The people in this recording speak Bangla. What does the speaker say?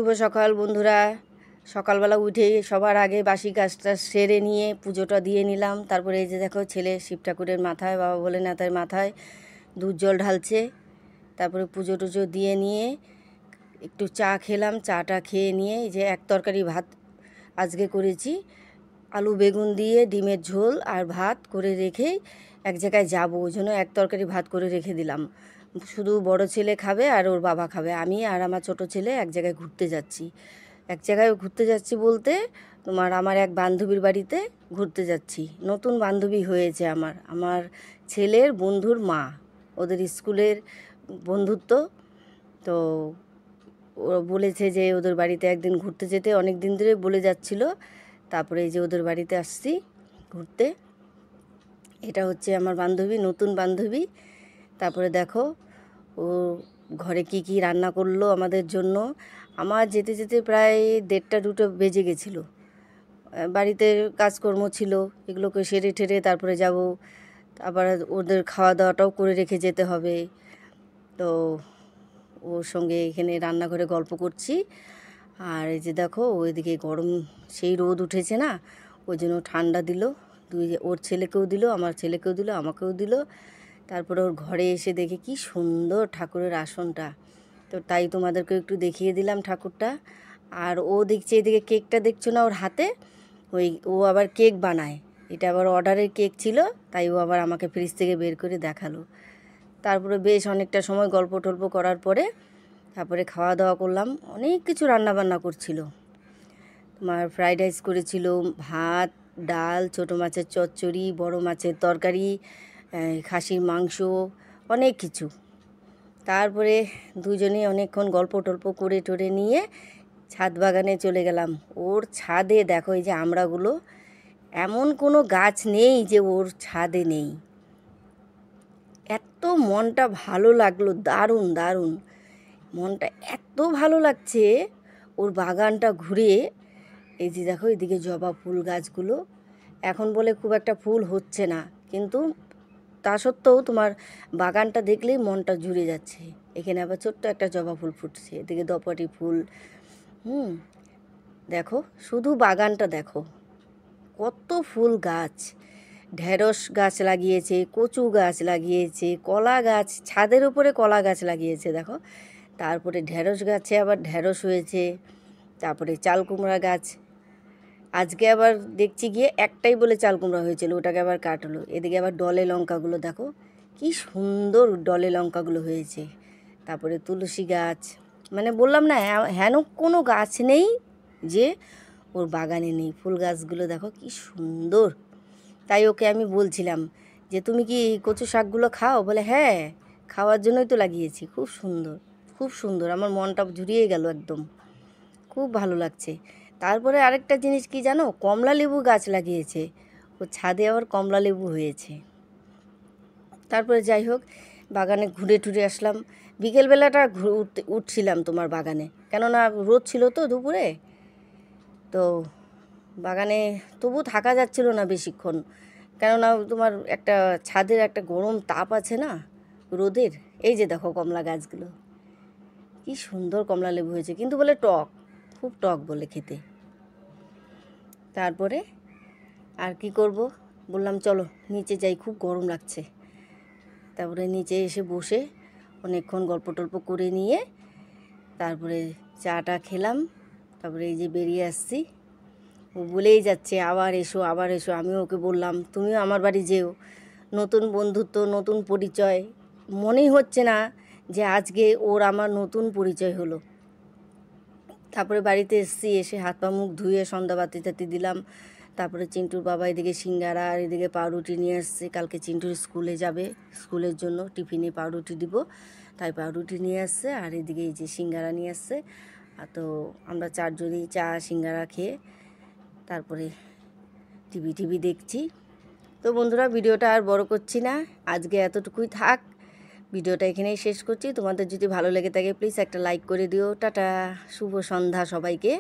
শুভ সকাল বন্ধুরা। সকালবেলা উঠেই সবার আগে বাসি কাজটা সেরে নিয়ে পুজোটা দিয়ে নিলাম। তারপরে এই যে দেখো ছেলে শিব ঠাকুরের মাথায়, বাবা ভোলেনাথের মাথায় দুধ জল ঢালছে। তারপরে পুজো টুজো দিয়ে নিয়ে একটু চা খেলাম। চাটা খেয়ে নিয়ে এই যে এক তরকারি ভাত আজকে করেছি, আলু বেগুন দিয়ে ডিমের ঝোল আর ভাত করে রেখেই এক জায়গায় যাবো, ওই জন্য এক তরকারি ভাত করে রেখে দিলাম। শুধু বড় ছেলে খাবে আর ওর বাবা খাবে। আমি আর আমার ছোট ছেলে এক জায়গায় ঘুরতে যাচ্ছি। এক জায়গায় ঘুরতে যাচ্ছি বলতে আমার এক বান্ধবীর বাড়িতে ঘুরতে যাচ্ছি। নতুন বান্ধবী হয়েছে আমার ছেলের বন্ধুর মা, ওদের স্কুলের বন্ধুত্ব। তো ও বলেছে যে ওদের বাড়িতে একদিন ঘুরতে যেতে, অনেক দিন ধরে বলে যাচ্ছিল। তারপরে এই যে ওদের বাড়িতে আসছি ঘুরতে। এটা হচ্ছে আমার বান্ধবী, নতুন বান্ধবী। তারপরে দেখো ও ঘরে কি কি রান্না করলো আমাদের জন্য। আমার যেতে যেতে প্রায় 1:30-2টো বেজে গেছিলো। বাড়িতে কাজকর্ম ছিল, এগুলোকে সেরে ঠেরে তারপরে যাব। আবার ওদের খাওয়া দাওয়াটাও করে রেখে যেতে হবে। তো ওর সঙ্গে এখানে রান্নাঘরে গল্প করছি। আর এই যে দেখো ওইদিকে গরম, সেই রোদ উঠেছে না, ওই জন্য ঠান্ডা দিল। ওর ছেলেকেও দিল, আমার ছেলেকেও দিল, আমাকেও দিল। তারপরে ওর ঘরে এসে দেখে কি সুন্দর ঠাকুরের আসনটা। তো তাই তোমাদেরকে একটু দেখিয়ে দিলাম ঠাকুরটা। আর ও দেখছে এদিকে কেকটা, দেখছো না ওর হাতে, ও আবার কেক বানায়। এটা আবার অর্ডারের কেক ছিল, তাই ও আবার আমাকে ফ্রিজ থেকে বের করে দেখালো। তারপরে বেশ অনেকটা সময় গল্প টল্প করার পরে তারপরে খাওয়া দাওয়া করলাম। অনেক কিছু রান্নাবান্না করছিল। তোমার ফ্রাইড রাইস করেছিল, ভাত, ডাল, ছোটো মাছের চচ্চড়ি, বড় মাছের তরকারি, খাসির মাংস, অনেক কিছু। তারপরে দুজনে অনেকক্ষণ গল্প টল্প করে টরে নিয়ে ছাদ বাগানে চলে গেলাম। ওর ছাদে দেখো এই যে আমড়াগুলো, এমন কোনো গাছ নেই যে ওর ছাদে নেই। এত মনটা ভালো লাগলো, দারুণ দারুণ মনটা এত ভালো লাগছে ওর বাগানটা ঘুরে। এই যে দেখো এদিকে জবা ফুল গাছগুলো, এখন বলে খুব একটা ফুল হচ্ছে না, কিন্তু তা সত্ত্বেও তোমার বাগানটা দেখলেই মনটা জুড়ে যাচ্ছে। এখানে আবার ছোট্ট একটা জবা ফুল ফুটছে, এদিকে দপাটি ফুল। দেখো শুধু বাগানটা দেখো, কত ফুল গাছ। ঢেঁড়স গাছ লাগিয়েছে, কচু গাছ লাগিয়েছে, কলা গাছ, ছাদের উপরে কলা গাছ লাগিয়েছে দেখো। তারপরে ঢেঁড়স গাছে আবার ঢেঁড়স হয়েছে। তারপরে চাল কুমড়া গাছ, আজকে আবার দেখছি গিয়ে একটাই বলে চাল কুমড়া হয়েছিল, ওটাকে আবার কাটলো। এদিকে আবার ডলে লঙ্কাগুলো দেখো কি সুন্দর ডলে লঙ্কাগুলো হয়েছে। তারপরে তুলসী গাছ, মানে বললাম না হেন কোনো গাছ নেই যে ওর বাগানে নেই। ফুল গাছগুলো দেখো কি সুন্দর। তাই ওকে আমি বলছিলাম যে তুমি কি কচু শাকগুলো খাও? বলে হ্যাঁ, খাওয়ার জন্যই তো লাগিয়েছি। খুব সুন্দর, খুব সুন্দর, আমার মনটা জুড়িয়ে গেল একদম, খুব ভালো লাগছে। তারপরে আরেকটা জিনিস কি জানো, কমলা লেবু গাছ লাগিয়েছে ও ছাদে, আবার কমলা লেবু হয়েছে। তারপরে যাই হোক বাগানে ঘুরে টুরে আসলাম। বিকেলবেলাটা উঠছিলাম তোমার বাগানে, কেননা রোদ ছিল তো দুপুরে। তো বাগানে তবু থাকা যাচ্ছিল না বেশিক্ষণ, কেননা তোমার একটা ছাদের একটা গরম তাপ আছে না রোদের। এই যে দেখো কমলা গাছগুলো, কি সুন্দর কমলা লেবু হয়েছে, কিন্তু বলে টক, খুব টক বলে খেতে। তারপরে আর কি করব, বললাম চলো নিচে যাই, খুব গরম লাগছে। তারপরে নিচে এসে বসে অনেকক্ষণ গল্প টল্প করে নিয়ে তারপরে চাটা খেলাম। তারপরে এই যে বেরিয়ে আসছি। ও বলেই যাচ্ছে আবার এসো আবার এসো। আমিও ওকে বললাম তুমিও আমার বাড়ি যেও, নতুন বন্ধুত্ব, নতুন পরিচয়। মনেই হচ্ছে না যে আজকে ওর আমার নতুন পরিচয় হলো। তারপরে বাড়িতে এসেছি, এসে হাত পা মুখ ধুয়ে সন্ধ্যা বাতি টাতি দিলাম। তারপরে চিন্টুর বাবা এদিকে সিঙ্গারা আর এদিকে পাউরুটি নিয়ে আসছে। কালকে চিন্টুর স্কুলে যাবে, স্কুলের জন্য টিফিনে পাউরুটি দিব, তাই পাউরুটি নিয়ে আসছে। আর এদিকে এই যে সিঙ্গারা নিয়ে আসছে। আর তো আমরা চারজনই চা সিঙ্গারা খেয়ে তারপরে টিভি দেখছি। তো বন্ধুরা ভিডিওটা আর বড় করছি না, আজকে এতটুকুই থাক। ভিডিওটা এখানেই শেষ করছি। তোমাদের যদি ভালো লেগে থাকে প্লিজ একটা লাইক করে দিও। টাটা, শুভ সন্ধ্যা সবাইকে।